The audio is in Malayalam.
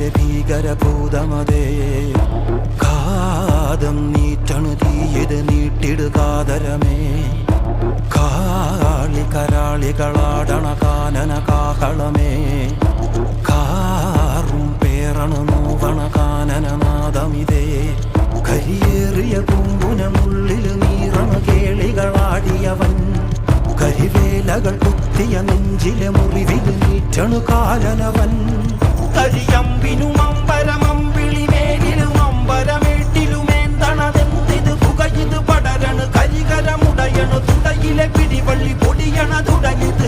കാളിലെ ഭീകരഭൂതമതേ കാതം നീറ്റണു തീയത് നീട്ടിടുകാതരമേ കാളി കരാളികളാടണ കാനന കാഹളമേ കാറും പേറണു നോവണ കാനനനാദമിതേ കരിയേറിയ പൂമ്പുനമുള്ളിൽ നീറണു കേളികളാടിയവൻ കരിവേലകൾ കുത്തിയ നെഞ്ചിലെ മുറിവിൽ നീറ്റണു കാലനവൻ കരിയമ്പിനും അമ്പരമമ്പിളിമേലിലും അമ്പരമേട്ടിലുമേന്തണതെന്തിത് പുകയിത് പടരണു കരികരമുടയണു തുടയിലെ പിടിവള്ളി പൊടിയണ തുടങ്ങിത്